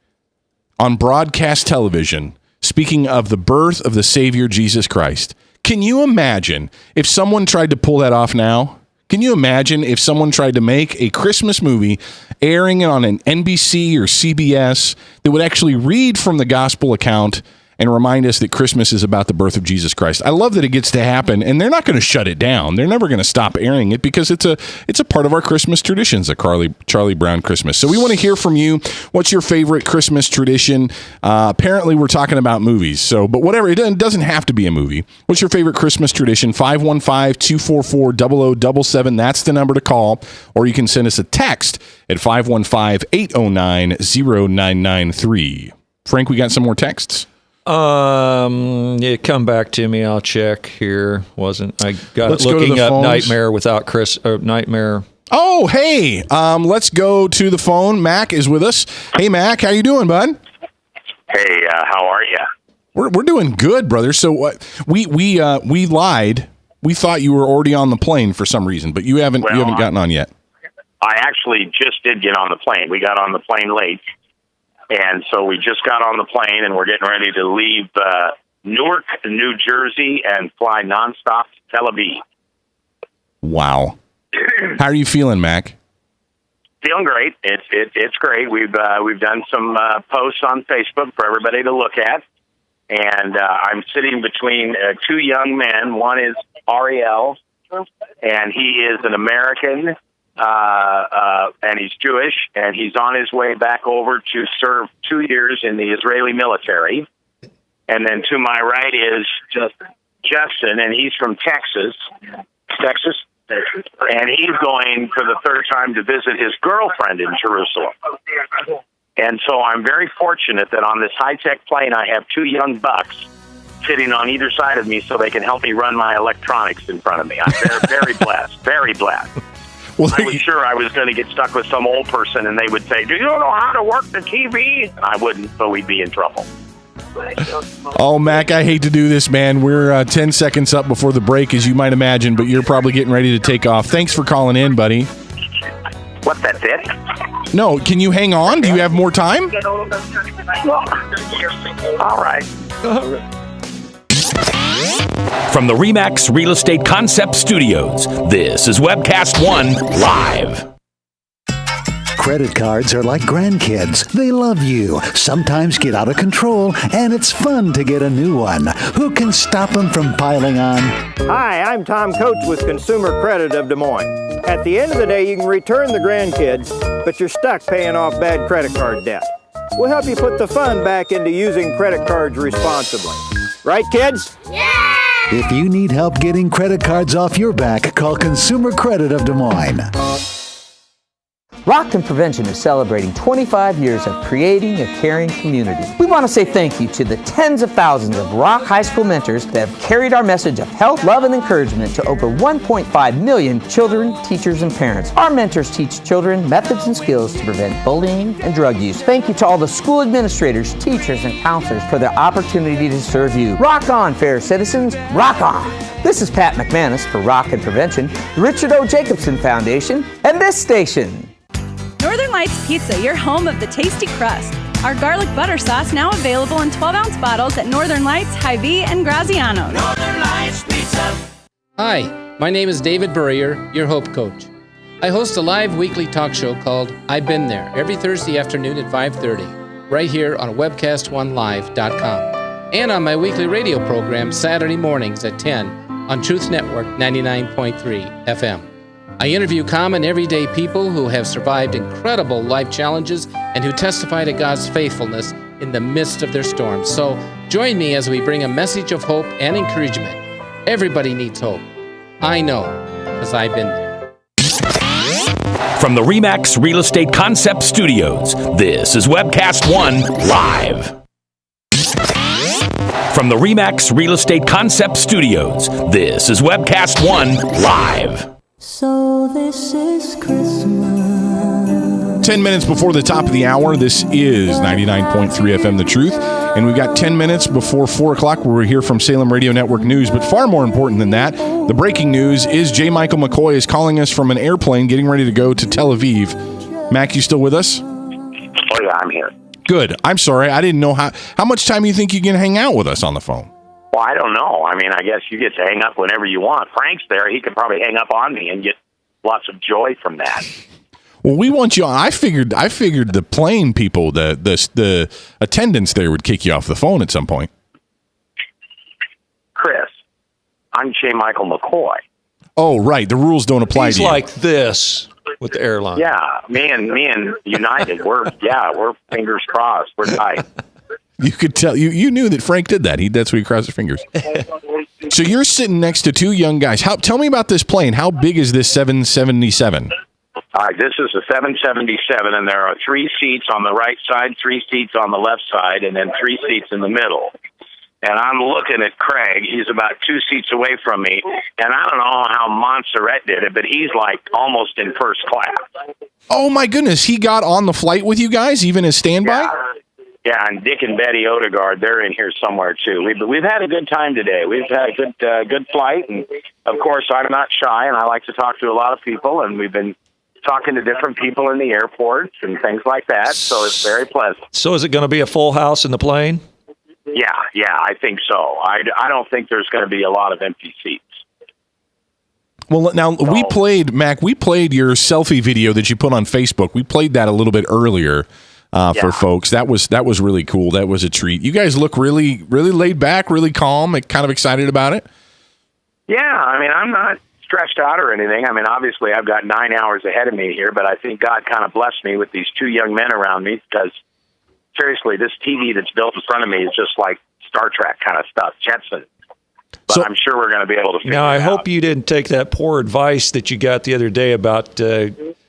on broadcast television, speaking of the birth of the Savior, Jesus Christ. Can you imagine if someone tried to pull that off now? Can you imagine if someone tried to make a Christmas movie airing on an NBC or CBS that would actually read from the gospel account and remind us that Christmas is about the birth of Jesus Christ? I love that it gets to happen, and they're not going to shut it down. They're never going to stop airing it, because it's a part of our Christmas traditions, a Charlie Brown Christmas. So we want to hear from you. What's your favorite Christmas tradition? Apparently, we're talking about movies. So, but whatever, it doesn't have to be a movie. What's your favorite Christmas tradition? 515-244-0077. That's the number to call, or you can send us a text at 515-809-0993. Frank, we got some more texts? Yeah, come back to me. I'll check here. I got Let's looking go to the up phones. Nightmare Without Nightmare. Oh, hey, let's go to the phone. Mac is with us. Hey, Mac, how you doing, bud? Hey, how are you? We're doing good, brother. So we lied. We thought you were already on the plane for some reason, but you haven't gotten on yet. I actually just did get on the plane. We got on the plane late. And so we just got on the plane, and we're getting ready to leave Newark, New Jersey, and fly nonstop to Tel Aviv. Wow. How are you feeling, Mac? Feeling great. It's great. We've done some posts on Facebook for everybody to look at, and I'm sitting between two young men. One is Ariel, and he is an American. And he's Jewish, and he's on his way back over to serve 2 years in the Israeli military. And then to my right is Justin, and he's from Texas, and he's going for the third time to visit his girlfriend in Jerusalem. And so I'm very fortunate that on this high-tech plane I have two young bucks sitting on either side of me so they can help me run my electronics in front of me. I'm very blessed, very blessed. Well, I was sure I was going to get stuck with some old person, and they would say, "Do you know how to work the TV?" And I wouldn't, so we'd be in trouble. Oh, Mac, I hate to do this, man. We're 10 seconds up before the break, as you might imagine, but you're probably getting ready to take off. Thanks for calling in, buddy. What, that's it? No, can you hang on? Do you have more time? All right. From the RE/MAX Real Estate Concept Studios, this is Webcast One Live. Credit cards are like grandkids. They love you, sometimes get out of control, and it's fun to get a new one. Who can stop them from piling on? Hi, I'm Tom Coates with Consumer Credit of Des Moines. At the end of the day, you can return the grandkids, but you're stuck paying off bad credit card debt. We'll help you put the fun back into using credit cards responsibly. Right, kids? Yeah! If you need help getting credit cards off your back, call Consumer Credit of Des Moines. Rockton Prevention is celebrating 25 years of creating a caring community. We want to say thank you to the tens of thousands of Rock High School mentors that have carried our message of health, love, and encouragement to over 1.5 million children, teachers, and parents. Our mentors teach children methods and skills to prevent bullying and drug use. Thank you to all the school administrators, teachers, and counselors for their opportunity to serve you. Rock on, fair citizens. Rock on. This is Pat McManus for Rockton Prevention, the Richard O. Jacobson Foundation, and this station. Northern Lights Pizza, your home of the tasty crust. Our garlic butter sauce now available in 12-ounce bottles at Northern Lights, Hy-Vee, and Graziano's. Northern Lights Pizza. Hi, my name is David Burrier, your Hope Coach. I host a live weekly talk show called I've Been There every Thursday afternoon at 5:30, right here on webcast1live.com, and on my weekly radio program Saturday mornings at 10 on Truth Network 99.3 FM. I interview common everyday people who have survived incredible life challenges and who testify to God's faithfulness in the midst of their storms. So join me as we bring a message of hope and encouragement. Everybody needs hope. I know, because I've been there. From the RE/MAX Real Estate Concept Studios, this is Webcast One Live. From the RE/MAX Real Estate Concept Studios, this is Webcast One Live. So this is Christmas. 10 minutes before the top of the hour, this is 99.3 FM The Truth. And we've got 10 minutes before 4 o'clock where we're here from Salem Radio Network News. But far more important than that, the breaking news is J. Michael McCoy is calling us from an airplane getting ready to go to Tel Aviv. Mac, you still with us? Oh, yeah, I'm here. Good. I'm sorry. I didn't know how much time you think you can hang out with us on the phone? Well, I don't know. I mean, I guess you get to hang up whenever you want. Frank's there. He could probably hang up on me and get lots of joy from that. Well, we want you on. I figured the plane people, the attendants there would kick you off the phone at some point. Chris, I'm J. Michael McCoy. Oh, right. The rules don't apply to you. He's like this with the airline. Yeah, me and United, we're fingers crossed. We're tight. You could tell you knew that Frank did that. That's what he crossed his fingers. So you're sitting next to two young guys. Tell me about this plane. How big is this 777? All right, this is a 777, and there are 3 seats on the right side, 3 seats on the left side, and then 3 seats in the middle. And I'm looking at Craig. He's about 2 seats away from me, and I don't know how Montserrat did it, but he's like almost in first class. Oh my goodness, he got on the flight with you guys, even as standby? Yeah, and Dick and Betty Odegaard, they're in here somewhere too. We've had a good time today. We've had a good flight, and of course I'm not shy, and I like to talk to a lot of people, and we've been talking to different people in the airports and things like that, so it's very pleasant. So is it going to be a full house in the plane? Yeah, I think so. I don't think there's going to be a lot of empty seats. Well, now, we played your selfie video that you put on Facebook. We played that a little bit earlier for folks. That was really cool. That was a treat. You guys look really, really laid back, really calm, and kind of excited about it. Yeah, I mean, I'm not stressed out or anything. I mean, obviously, I've got 9 hours ahead of me here, but I think God kind of blessed me with these 2 young men around me because, seriously, this TV that's built in front of me is just like Star Trek kind of stuff, Jetson. But I'm sure we're going to be able to figure it out. Now, I hope you didn't take that poor advice that you got the other day about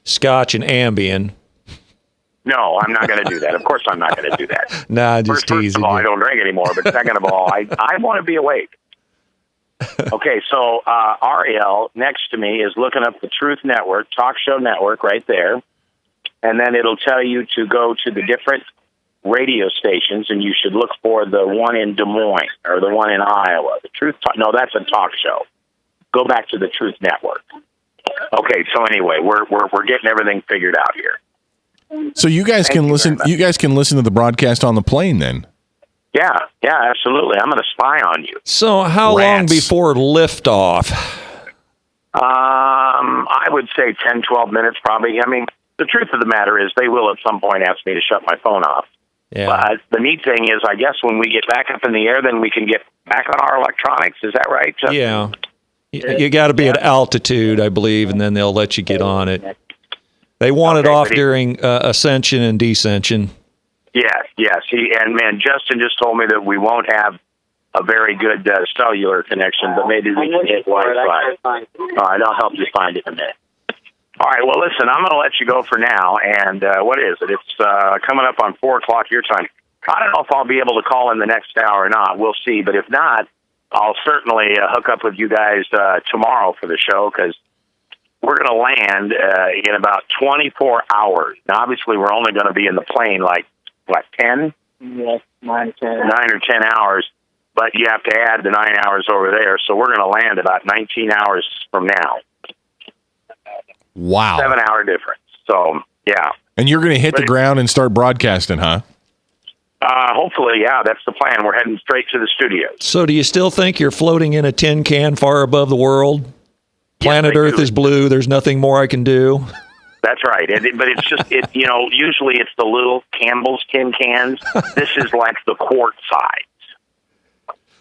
Scotch and Ambien. No, I'm not going to do that. Of course I'm not going to do that. Nah, just teasing. First of all, I don't drink anymore, but second of all, I want to be awake. Okay, so Ariel next to me is looking up the Truth Network, Talk Show Network right there, and then it'll tell you to go to the different radio stations, and you should look for the one in Des Moines or the one in Iowa. The Truth, no, that's a talk show. Go back to the Truth Network. Okay, so anyway, we're getting everything figured out here. So you guys can listen. You guys can listen to the broadcast on the plane then. Yeah, absolutely. I'm going to spy on you. So how long before liftoff? I would say 10, 12 minutes probably. I mean, the truth of the matter is they will at some point ask me to shut my phone off. Yeah. But the neat thing is, I guess when we get back up in the air, then we can get back on our electronics. Is that right, Justin? Yeah. You got to be at altitude, I believe, and then they'll let you get on it. They want it off during ascension and descension. Yes. Justin just told me that we won't have a very good cellular connection, but maybe we can hit Wi-Fi. All right, I'll help you find it in a minute. All right, well, listen, I'm going to let you go for now, and what is it? It's coming up on 4 o'clock your time. I don't know if I'll be able to call in the next hour or not. We'll see, but if not, I'll certainly hook up with you guys tomorrow for the show, because we're going to land in about 24 hours. Now, obviously, we're only going to be in the plane 10? Yes, 9 or 10 hours, but you have to add the 9 hours over there, so we're going to land about 19 hours from now. Wow. 7-hour difference. So, yeah. And you're going to hit the ground and start broadcasting, huh? Hopefully, yeah, that's the plan. We're heading straight to the studios. So do you still think you're floating in a tin can far above the world? Planet Earth is blue. There's nothing more I can do. That's right. But it's just, usually it's the little Campbell's tin cans. This is like the quart size.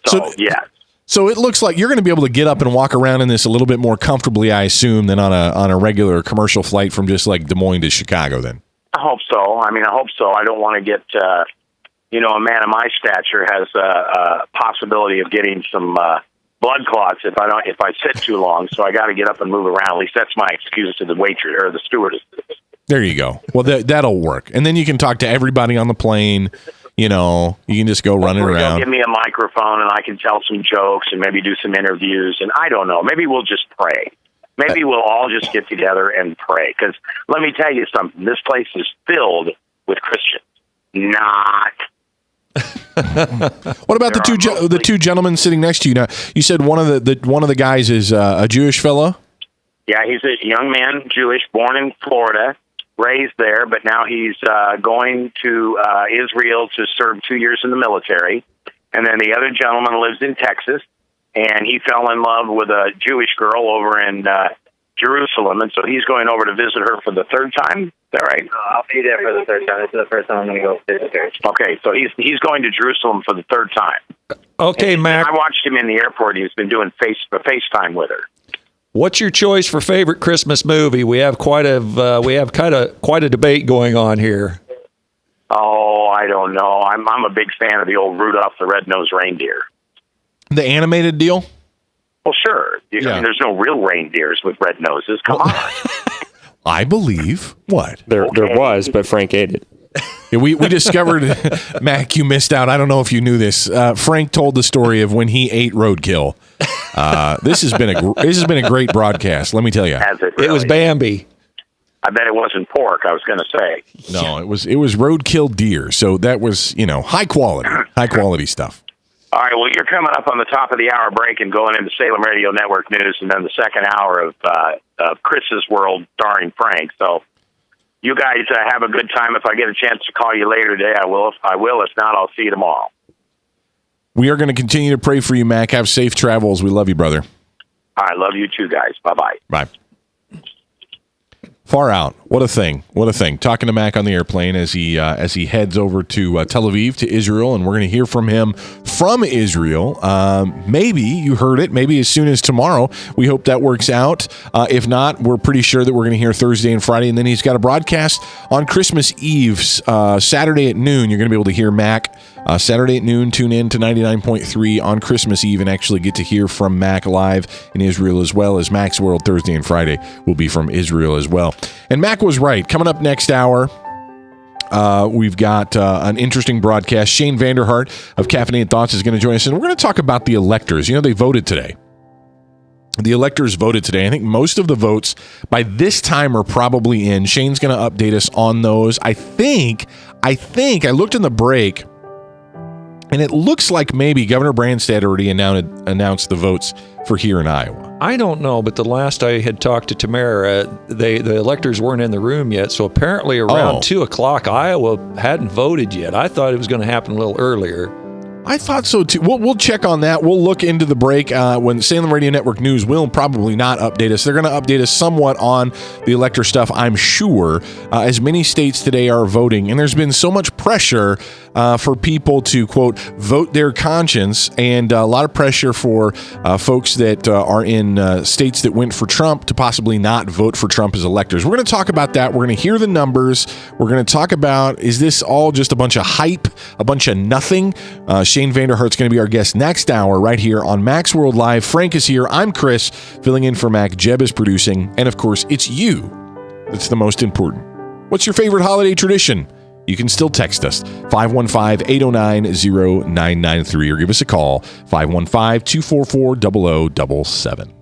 So yeah. So it looks like you're going to be able to get up and walk around in this a little bit more comfortably, I assume, than on a regular commercial flight from just like Des Moines to Chicago then. I hope so. I hope so. I don't want to get, a man of my stature has a possibility of getting some blood clots if I sit too long. So I got to get up and move around. At least that's my excuse to the waitress or the stewardess. There you go. Well, that'll work. And then you can talk to everybody on the plane. you can just go running Or around. Give me a microphone and I can tell some jokes and maybe do some interviews. And I don't know. Maybe we'll just pray. Maybe we'll all just get together and pray. Because let me tell you something. This place is filled with Christians. Not. What about the two gentlemen sitting next to you? Now, you said one of the guys is a Jewish fellow. Yeah, he's a young man, Jewish, born in Florida, raised there, but now he's going to Israel to serve 2 years in the military. And then the other gentleman lives in Texas, and he fell in love with a Jewish girl over in Jerusalem, and so he's going over to visit her for the third time. Is that right? No, I'll be there for the third time. This is the first time I'm going to go visit her. Okay, so he's going to Jerusalem for the third time. Okay, Mac. I watched him in the airport. He's been doing FaceTime with her. What's your choice for favorite Christmas movie? We have quite a debate going on here. Oh, I don't know. I'm a big fan of the old Rudolph the Red-Nosed Reindeer. The animated deal? Well, sure. I mean, there's no real reindeers with red noses. Come on. I believe what there was, but Frank ate it. Yeah, we discovered, Mac, you missed out. I don't know if you knew this. Frank told the story of when he ate roadkill. This has been a great broadcast. Let me tell you, it was Bambi. I bet it wasn't pork. I was going to say no. It was roadkill deer. So that was high quality stuff. All right, well, you're coming up on the top of the hour break and going into Salem Radio Network News, and then the second hour of Chris's World starring Frank. So you guys have a good time. If I get a chance to call you later today, I will. If not, I'll see you tomorrow. We are going to continue to pray for you, Mac. Have safe travels. We love you, brother. I love you too, guys. Bye-bye. Bye. Far out. What a thing. Talking to Mac on the airplane as he heads over to Tel Aviv, to Israel, and we're going to hear from him from Israel. Maybe you heard it. Maybe as soon as tomorrow. We hope that works out. If not, we're pretty sure that we're going to hear Thursday and Friday, and then he's got a broadcast on Christmas Eve, Saturday at noon. You're going to be able to hear Mac Saturday at noon. Tune in to 99.3 on Christmas Eve and actually get to hear from Mac live in Israel, as well as Mac's World Thursday and Friday will be from Israel as well. And Mac was right. Coming up next hour, we've got an interesting broadcast. Shane Vanderhart of Caffeinated Thoughts is going to join us, and we're going to talk about the electors. They voted today. The electors voted today. I think most of the votes by this time are probably in. Shane's going to update us on those. I think I looked in the break, and it looks like maybe Governor Branstad already announced the votes for here in Iowa. I don't know, but the last I had talked to Tamara, the electors weren't in the room yet, so apparently around 2 o'clock, Iowa hadn't voted yet. I thought it was going to happen a little earlier. I thought so too. We'll check on that. We'll look into the break when Salem Radio Network News will probably not update us. They're going to update us somewhat on the elector stuff, I'm sure, as many states today are voting. And there's been so much pressure for people to, quote, vote their conscience, and a lot of pressure for folks that are in states that went for Trump to possibly not vote for Trump as electors. We're going to talk about that. We're going to hear the numbers. We're going to talk about, is this all just a bunch of hype, a bunch of nothing? Shane Vanderhart's going to be our guest next hour right here on Mac's World Live. Frank is here. I'm Chris, filling in for Mac. Jeb is producing. And, of course, it's you that's the most important. What's your favorite holiday tradition? You can still text us, 515-809-0993, or give us a call, 515-244-0077.